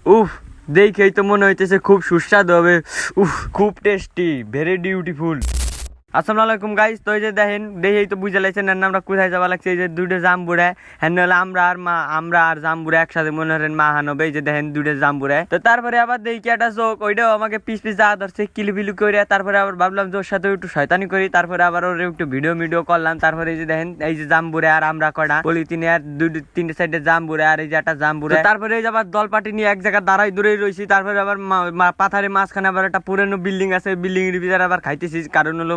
উফ, দেখেই তো মনে হইতেছে খুব সুস্বাদু হবে। উফ, খুব টেস্টি, ভেরি বিউটিফুল। আসসালামু আলাইকুম গাইস। তো এই যে দেখেন, দেখেই তো বুঝে লাইছেন আমরা কোথায় যাওয়া লাগছে। এই যে দুইটা জাম্বুরা, হ্যাঁ হলে আমরা আর জাম্বুরা একসাথে মনে করেন মা হানবে। এই যে দেখেন দুইটা জাম্বুরা। তো তারপরে আবার দেখি একটা চোখ, ওইটাও আমাকে পিস পিস যা ধরছে কিলবিলু করে। তারপরে আবার ভাবলাম যে ওর সাথে একটু শয়তানি করি। তারপরে আবার ওর একটু ভিডিও করলাম। তারপরে এই যে দেখেন, এই যে জাম্বুরা আর আমরা কটা পলিথিনে আর তিনটে সাইডে জাম্বুরা আর এই যে একটা জাম্বুরা। তারপরে এই যে আবার দল পাটি নিয়ে এক জায়গায় দাঁড়াই দূরেই রয়েছি। তারপরে আবার পাথারের মাঝখানে আবার একটা পুরানো বিল্ডিং আছে, বিল্ডিং এর ভিতরে আবার খাইতেছি। কারণ হলো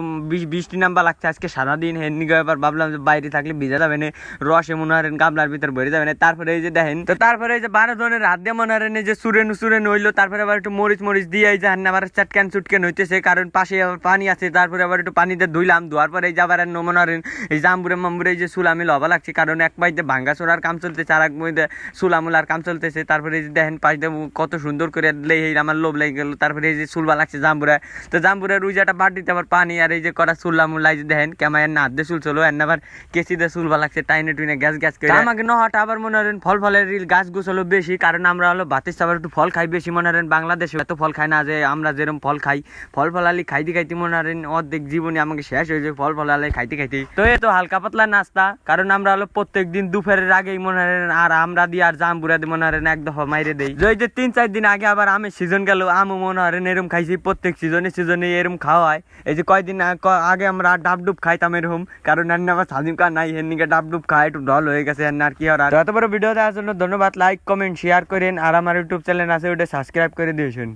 বৃষ্টি নাম্বা লাগছে আজকে সারাদিন। হেননিকে এবার ভাবলাম যে বাইরে থাকলে ভিজা যাবে না, রসে মনে হয় গামলার ভিতর ভরে যাবে না। তারপরে এই যে দেখেন, তো তারপরে এই যে 12 জনের হাত দিয়ে মনে হয় যে সুরেন হইলো। তারপরে আবার একটু মরিচ দিয়ে এই যে হান্না আবার চুটকেন হইতেছে, কারণ পাশে আবার পানি আছে। তারপরে আবার একটু পানি দিয়ে ধুইলাম, ধোয়ার পরে এই যে আবার মনে হয় এই জাম্বুরে এই যে সুলামি লবা লাগছে, কারণ এক পাইতে ভাঙ্গা চোরার কাম চলতেছে আর এক মধ্যে সুলামুলার কাম চলতেছে। তারপরে এই যে দেখেন পাশে কত সুন্দর করে এই আমার লোভ লেগে গেল। তারপরে এই যে সুলবা লাগছে জাম্বুরা। তো জাম্বুরের ওই যে একটা বাটিতে আবার পানি আর এই যে করা সুলামুলাই যে দেখেন কেমন না হাত দিয়ে চুল চলো এর আবার কেসি দিয়ে চুলবা লাগছে, টাইনে টুইনে গ্যাস করে। আমাকে নহটা আবার মনে হয় ফলের গাছ গুছ হলো বেশি, কারণ আমরা হলো ভাতের আবার একটু ফল খাই বেশি। মনে হয় বাংলাদেশে এত ফল খাই না, যে আমরা যেরকম ফল খাই। ফলালি খাইতে মনে হয় অর্ধেক জীবনে আমাকে শেষ হয়ে যায় ফলালি খাইতে। তো এ তো হালকা পাতলা নাস্তা, কারণ আমরা হলো প্রত্যেক দিন দুপুরের আগেই মনে হয় আর আমরা দিয়ে আর জাম্বুরা দিয়ে মনে হয় এক দফা মাইরে দেই। যে 3-4 দিন আগে আবার আমের সিজন গেল, আমও মনে হয় এরম খাইছি। প্রত্যেক সিজনে এরম খাওয়া হয়। এই যে কয়দিন আগে আমরা ডাবডুব খাইতাম এরকম, কারণ আবার সাজিম কার নাই, হেননিকে ডাবডুব খাই একটু ঢল হয়ে গেছে। আর কি আর এত বড় ভিডিও দেওয়ার জন্য ধন্যবাদ। লাইক কমেন্ট শেয়ার করেন, আর আমার ইউটিউব চ্যানেল আছে ওটা সাবস্ক্রাইব করে দিয়েছেন।